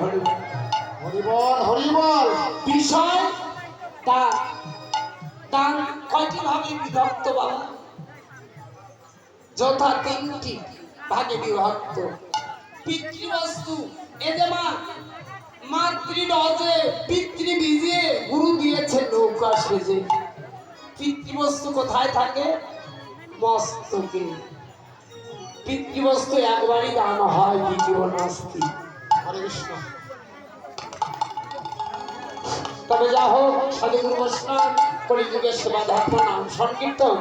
হরিবল হরিবল। বিষয় দান। দান কয়টি ভাগে বিভক্ত বাবা? যথা তিনটি ভাগে বিভক্ত। পিতৃবস্তু এতে মা মাতৃডজে পিতৃবীজে গুরু দিয়েছে নৌকা সেজে। পিতৃবস্তু কোথায় থাকে? মস্তকে। পিতৃবস্তু একবারই দান হয়, দ্বিতীয় নাস্তি। হরে কৃষ্ণ। তবে যা হোক, সাধুগুরু বৈষ্ণব কলিযুগের সেবা ধর্ম নাম সংকীর্তন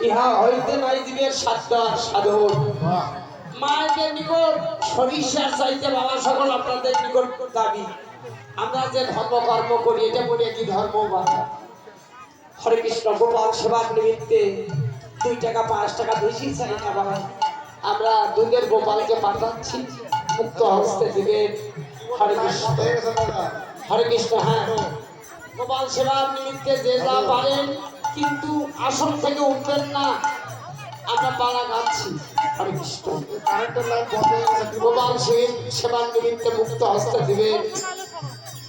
ইহা হইতে নাই জীবের সাধ্য আর সাধন। বাহ। মায়েদের নিকট সরিষার চাইতে বাবা সকল আপনাদের নিকট দাবি, আমরা যে ধর্ম কর্ম করি এটা বলে কি ধর্ম বাবা? হরে কৃষ্ণ। গোপাল সেবার নিমিত্তে 2 টাকা 5 টাকা বেশি চাই না বাবা। আমরা দুধের গোপালকে পাঠাচ্ছি, মুক্ত হস্তে দিবেন। হরে কৃষ্ণ। হয়ে গেছে দাদা। হরে কৃষ্ণ। হ্যাঁ, গোপাল সেবার নিমিত্তে যে যা পারেন, কিন্তু আসন থেকে উঠবেন না, আমরা পাড়া গাচ্ছি। হরে কৃষ্ণ। কারেন্টের লাইন বন্ধ হয়ে গেছে। গোপাল সেবার নিমিত্তে মুক্ত হস্তে দিবেন।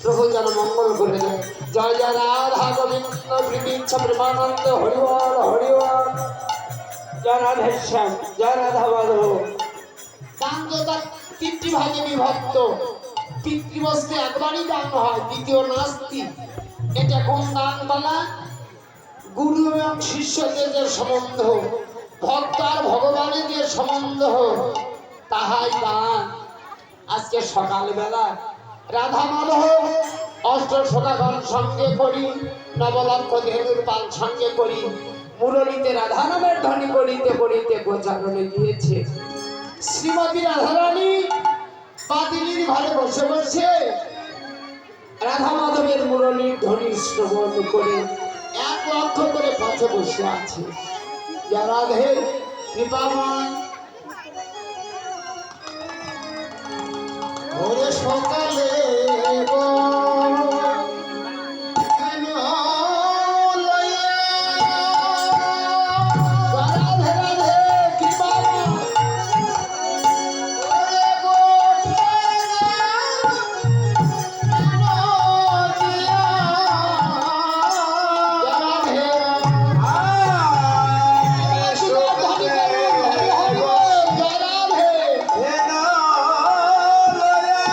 প্রভু যেন মঙ্গল করে দেন। জয় জয় রাধা গোবিন্দ বৃন্দ প্রেমানন্দ। হরিবল হরিবল। জয় রাধা শ্যাম, জয় রাধা মাধব। দান যথা 3টি ভাগে বিভক্ত। পিতৃবস্তু একবারই দান হয়, দ্বিতীয় নাস্তি। এটা কোন দান বলা? গুরু এবং শিষ্যদের যে সম্বন্ধ, ভক্ত আর ভগবানের যে সম্বন্ধ, তাহাই দান। আজকে সকালবেলা রাধা মাধব অষ্টসখাগণ সঙ্গে করি, নবলক্ষ ধেনুর পাল সঙ্গে করি, মুরলীতে রাধা নামের ধ্বনি করিতে করিতে গোচারণে গিয়েছে। শ্রীমতী রাধারানী পাতিলির ঘরে বসে বসে রাধা মাধবের মুরলীর ধ্বনি শ্রবণ করে 1 লক্ষ করে পথে বসে আছে। রাধে কৃপাময়। ওরে সকালে গো কেন লইয়া রাধে রাধে কৃপাময়। ওরে গো কেন দিয়া রাধে কেন লইয়া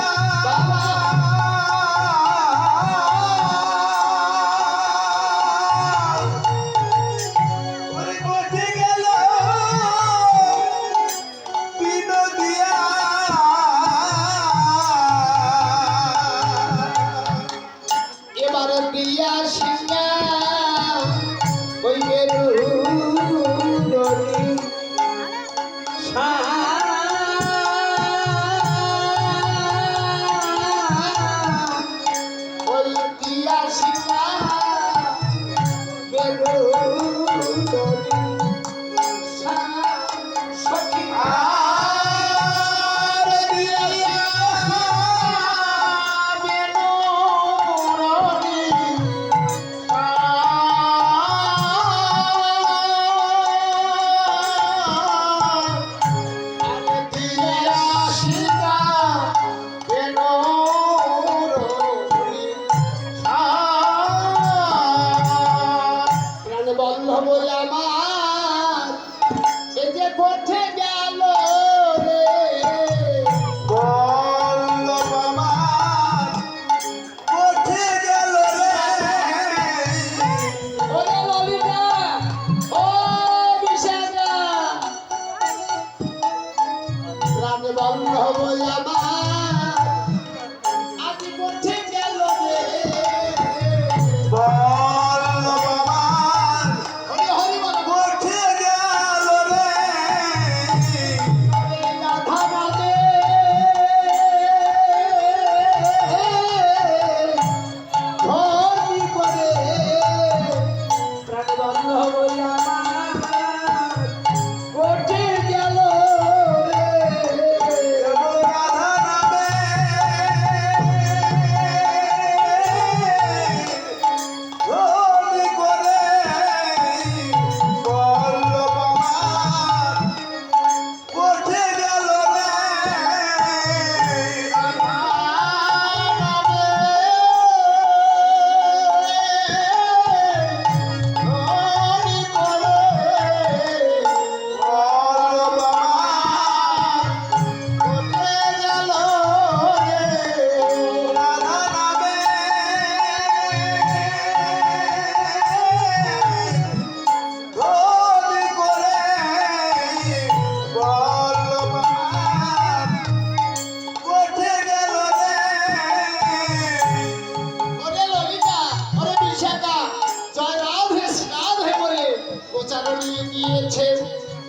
দিয়েছে,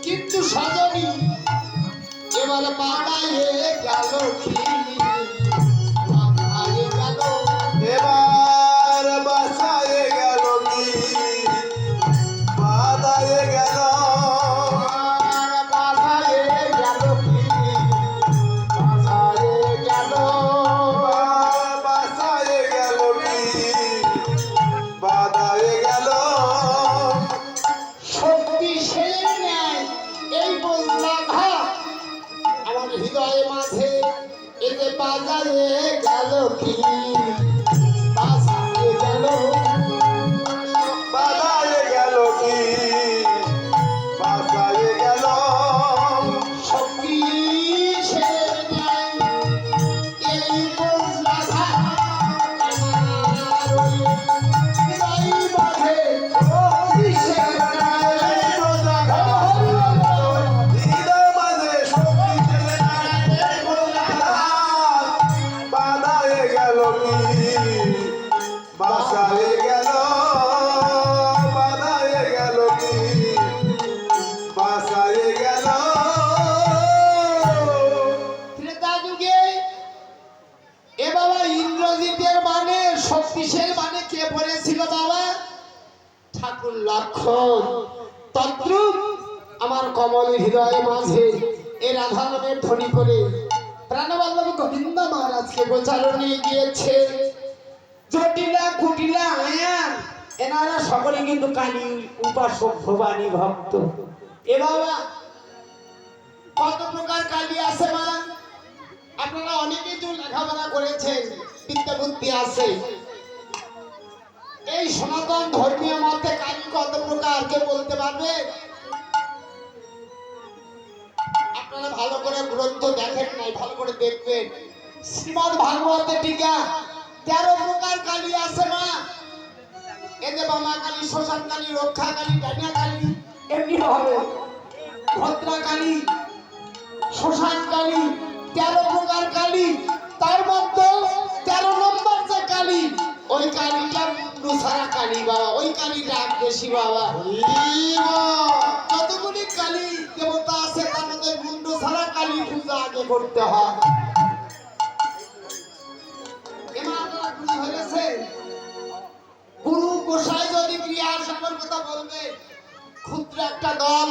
কিন্তু সজনী এবার পাড়ায় গেল কি, পাড়ায় গেল এবার বাসায় গেল কি বাদায় গেল আর পাড়ায় গেল কি, পাড়ায় গেল বাসায় গেল কি বাদায় গেল শক্তি সেরে নেয় এই বললাঘা আমার হৃদয়ে মাঝে, এতে বাজারে গেল কি, বাজারে গেল বাদায় গেল কি বাসায় গেল শক্তি সেরে নেয় এই বললাঘা আমার ওই হৃদয় মাঝে, শক্তি সেরে নেয় এই বললাঘা। হৃদয় মাঝে শক্তি ছেলে নাই বাদায় গেল কি বাসায় গেল বাদায় গেল কি বাসায় গেল ত্রেতা যুগে এ বাবা ইন্দ্রজিতের মানে শক্তিশালী মানে কে পড়েছিল বাবা? ঠাকুর লক্ষণ। তদ্রূপ আমার কমল হৃদয়ে মাঝে এ রাধা নামের ধ্বনি করে প্রাণবল্লভ গোবিন্দ মহারাজকে গোচারণ নিয়ে গিয়েছে। জটিলা কুটিলা আয়ান এনারা সকলে কিন্তু কালী উপাসক ভবানী ভক্ত। এ বাবা কত প্রকার কালী আছে মা, আপনারা অনেকেই তো লেখাপড়া করেছেন, বিদ্যা বুদ্ধি আছে। এই সনাতন ধর্মীয় মতে কালী কত প্রকার কে বলতে পারবে? আপনারা ভালো করে গ্রন্থ দেখেন নাই, ভালো করে দেখবেন। শ্রীমদ্ ভাগবতে টিকা 13 প্রকার কালী আছে মা। এতে বামা কালী, শ্মশান কালী, রক্ষা কালী, ডাইনা কালী, এমনি হবে ভদ্রা কালী, শ্মশান কালী, 13 প্রকার কালী। তার মধ্যে 13 নম্বর যে কালী, ওই কালীটা মুন্ডু ছাড়া কালী বাবা, ওই কালীটা বেশি বাবা। কতগুলি কালী দেবতা আছে, তার মধ্যে মুন্ডু ছাড়া কালী পূজা আগে করতে হয়। এবার আপনারা বুঝে ফেলেছে, গুরু গোসাই যদি ক্রিয়ার সম্পর্কতা বলবে, ক্ষুদ্র একটা দল